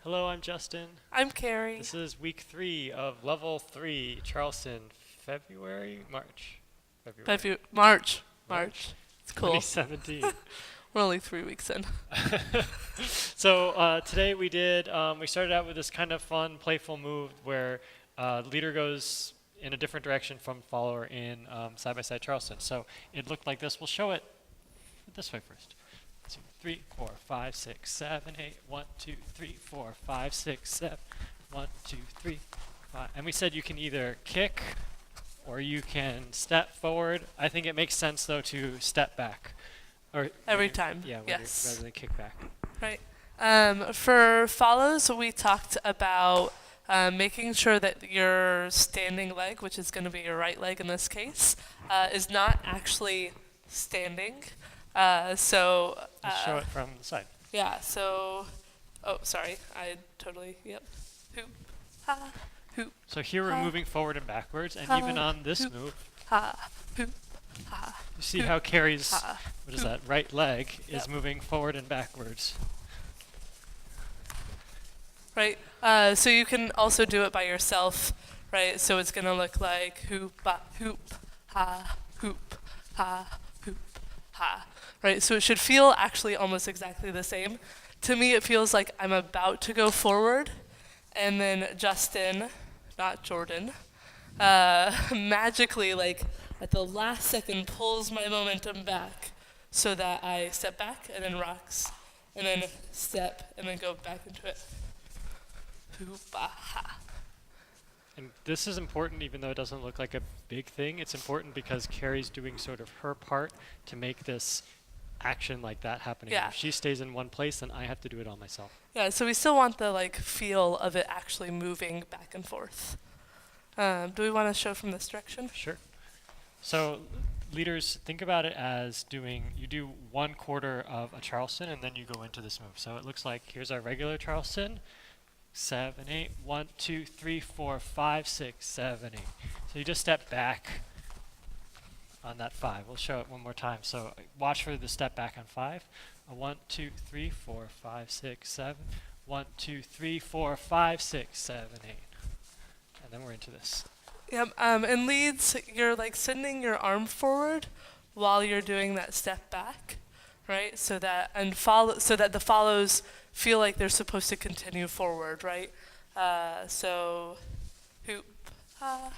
Hello, I'm Justin. I'm Cari. This is week 3 of level 3, Charleston, March. March. March It's cool. 2017. We're only 3 weeks in. So today we started out with this kind of fun, playful move where leader goes in a different direction from follower in side-by-side Charleston. So it looked like this. We'll show it this way first. 2, 3, 4, 5, 6, 7, 8. 1, 2, 3, 4, 5, 6, 7. 1, 2, 3, 5. And we said you can either kick or you can step forward. I think it makes sense though to step back. Or Every time. Yeah, Yes. rather than kick back. Right. For follows, we talked about making sure that your standing leg, which is going to be your right leg in this case, is not actually standing. Let's show it from the side. Yeah, so, sorry, yep. Hoop, ha, hoop. So here we're moving forward and backwards, and even on this move, Ha, hoop, ha. you see how Cari's, Ha, what is that, right leg is Yep. moving forward and backwards. Right, so you can also do it by yourself, right? So it's going to look like hoop, hoop, ha, hoop, ha, hoop, ha. Right, so it should feel actually almost exactly the same. To me, it feels like I'm about to go forward, and then Justin, not Jordan, magically, like at the last second, pulls my momentum back so that I step back and then rocks, and then step and then go back into it. Hoop-ah-ha. And this is important even though it doesn't look like a big thing. It's important because Cari's doing sort of her part to make this action like that happening. Yeah. If she stays in one place, then I have to do it all myself. Yeah, so we still want the like feel of it actually moving back and forth. Do we want to show from this direction? Sure. So leaders, think about it as you do 1/4 of a Charleston and then you go into this move. So it looks like here's our regular Charleston. 7, 8, 1, 2, 3, 4, 5, 6, 7, 8. So you just step back on that 5. We'll show it one more time. So watch for the step back on 5. 1, 2, 3, 4, 5, 6, 7. 1, 2, 3, 4, 5, 6, 7, 8. And then we're into this. Yep. And leads, you're like sending your arm forward while you're doing that step back, right? So that the follows feel like they're supposed to continue forward, right? So hoop, ah,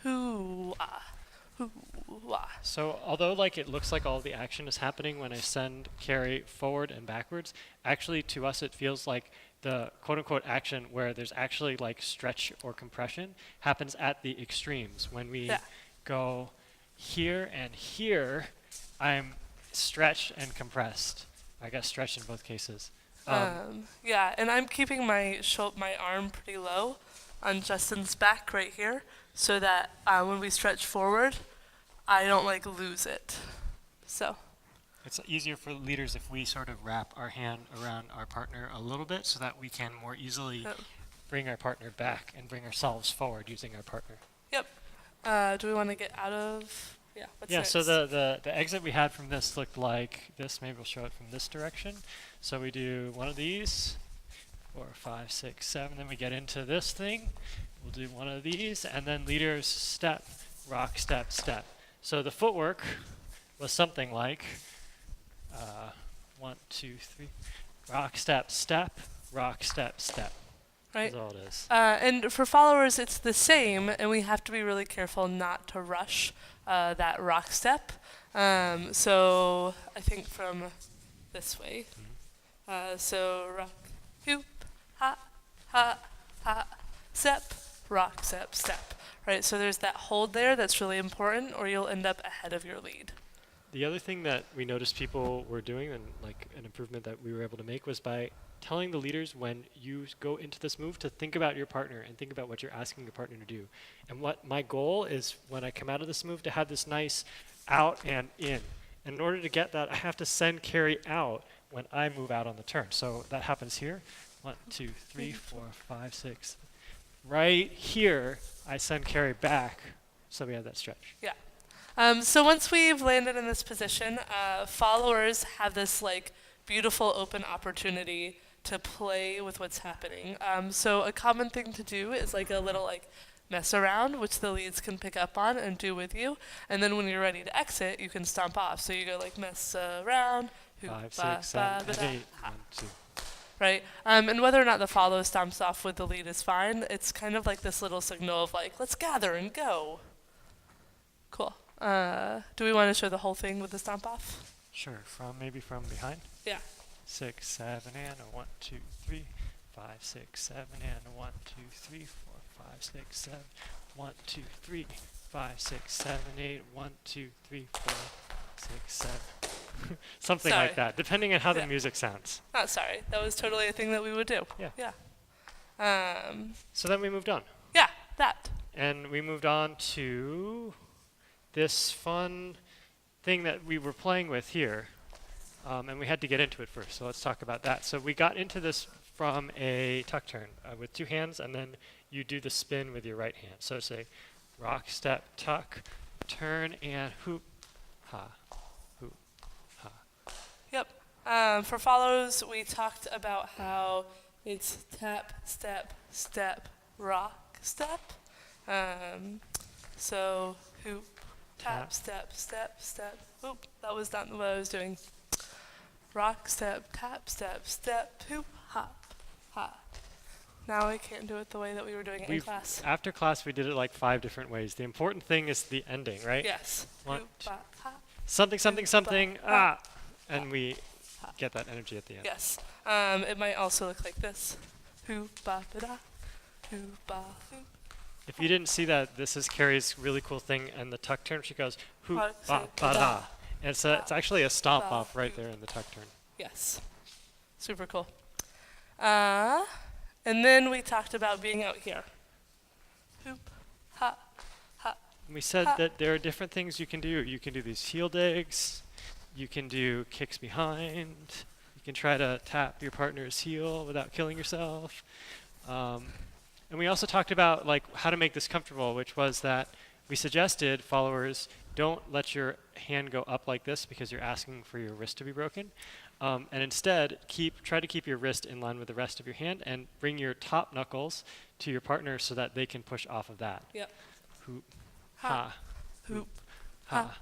hoo, ah, hoo, ah. So although like it looks like all the action is happening when I send Cari forward and backwards, actually to us it feels like the quote-unquote action where there's actually like stretch or compression happens at the extremes. When we go here and here, I'm stretched and compressed. I guess stretched in both cases. Yeah, and I'm keeping my arm pretty low on Justin's back right here so that when we stretch forward, I don't like lose it. So it's easier for leaders if we sort of wrap our hand around our partner a little bit so that we can more easily bring our partner back and bring ourselves forward using our partner. Yep. Do we want to get out of... Yeah, what's next? So the exit we had from this looked like this. Maybe we'll show it from this direction. So we do one of these, 4, 5, 6, 7. Then we get into this thing. We'll do one of these, and then leaders step, rock, step, step. So the footwork was something like 1, 2, 3, rock, step, step, rock, step, step. Right. That's all it is. And for followers, it's the same, and we have to be really careful not to rush that rock step. So I think from this way. So rock, hoop, ha, ha, ha, step, rock, step, step. Right, so there's that hold there that's really important, or you'll end up ahead of your lead. The other thing that we noticed people were doing, and like an improvement that we were able to make, was by telling the leaders when you go into this move to think about your partner and think about what you're asking your partner to do. And what my goal is when I come out of this move to have this nice out and in. And in order to get that, I have to send Cari out when I move out on the turn. So that happens here. 1, 2, 3, 4, 5, 6. Right here, I send Cari back so we have that stretch. Yeah. So once we've landed in this position, followers have this like beautiful open opportunity to play with what's happening. So a common thing to do is like a little like mess around, which the leads can pick up on and do with you. And then when you're ready to exit, you can stomp off. So you go like mess around, hoop, 5, ba, 6, ba, 7, ba, and da, 8. ha. 1, 2. Right? And whether or not the follow stomps off with the lead is fine, it's kind of like this little signal of like, let's gather and go. Cool. Do we want to show the whole thing with the stomp off? Sure. Maybe from behind. Yeah. 6, 7, and a 1, 2, 3. 5, 6, 7, and a 1, 2, 3, 4, 5, 6, 7. 1, 2, 3. 5, 6, 7, 8. 1, 2, 3, 4, 6, 7. Something Sorry. like that, depending on how the Yeah. music sounds. Not sorry. That was totally a thing that we would do. Yeah. Yeah. So then we moved on. Yeah, that. And we moved on to this fun thing that we were playing with here. And we had to get into it first, so let's talk about that. So we got into this from a tuck turn with 2 hands, and then you do the spin with your right hand. So say rock, step, tuck, turn, and hoop, ha, hoop, ha. Yep. For follows, we talked about how it's tap, step, step, rock, step. So hoop, tap, step, step, step. Oop, that was not what I was doing. Rock, step, tap, step, step, hoop, hop, hop. Now I can't do it the way that we were doing it in class. After class, we did it like 5 different ways. The important thing is the ending, right? Yes. One, Hoop, two. bop, hop. Something, something, Hoop, something, bop, hop. and we get that energy at the end. Yes. It might also look like this. Hoop, bop, da, hoop, bop, hoop. If you didn't see that, this is Cari's really cool thing, and the tuck turn, she goes hoop, Ba, ba, say, ba, da. da. And it's actually a stomp Ba, off right hoop. there in the tuck turn. Yes. Super cool. And then we talked about being out here. Hoop, ha, ha. We said Ha. that there are different things you can do. You can do these heel digs. You can do kicks behind. You can try to tap your partner's heel without killing yourself. And we also talked about like how to make this comfortable, which was that we suggested followers don't let your hand go up like this because you're asking for your wrist to be broken. And instead, try to keep your wrist in line with the rest of your hand and bring your top knuckles to your partner so that they can push off of that. Yep. Hoop, Ha. ha, Hoop, ha.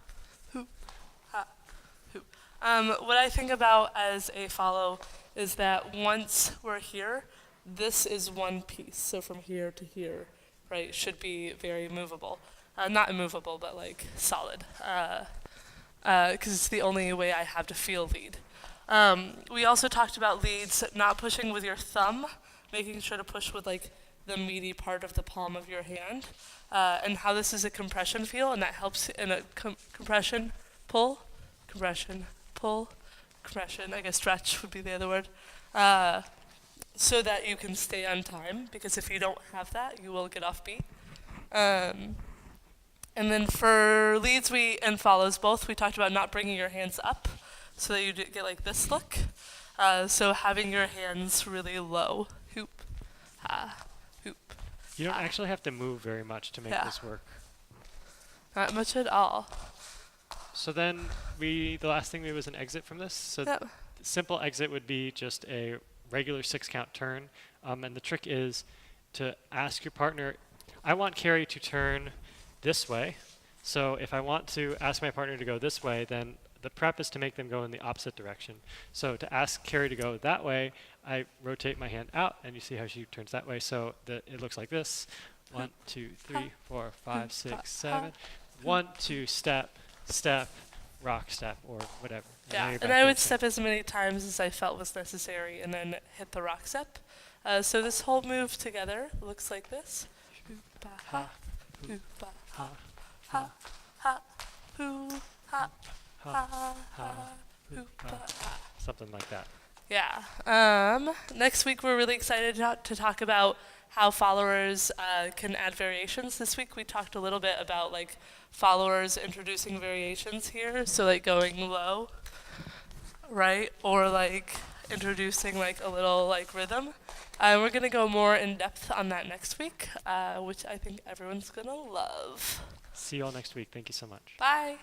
hoop, ha, hoop. What I think about as a follow is that once we're here, this is one piece. So from here to here, right, should be very movable. Not immovable, but like solid. Because it's the only way I have to feel lead. We also talked about leads not pushing with your thumb, making sure to push with like the meaty part of the palm of your hand, and how this is a compression feel, and that helps in a compression, pull, compression, pull, compression, I guess stretch would be the other word, so that you can stay on time, because if you don't have that, you will get off beat. And then for leads and follows both, we talked about not bringing your hands up so that you get like this look. So having your hands really low. Hoop, ha, hoop. You don't actually have to move very much to make Yeah. this work. Not much at all. So then the last thing was an exit from this. So Yep. the simple exit would be just a regular 6-count turn. And the trick is to ask your partner, I want Cari to turn this way. So if I want to ask my partner to go this way, then the prep is to make them go in the opposite direction. So to ask Cari to go that way, I rotate my hand out, and you see how she turns that way. So it looks like this. 1, 2, 3, 4, 5, 6, 7. 1, 2, step, step, rock step, or whatever. And now Yeah, you're and back I in would sync. step as many times as I felt was necessary and then hit the rock step. So this whole move together looks like this. Hoop, ba, ha, hoop, ba, Ha, ha, ha, hoo, ha, ha, ha, ha, hoop, ha. ba, ha. Something like that. Yeah. Next week we're really excited to talk about how followers can add variations. This week we talked a little bit about like followers introducing variations here, so like going low, right, or like introducing like a little like rhythm. We're gonna go more in depth on that next week, which I think everyone's gonna love. See you all next week. Thank you so much. Bye.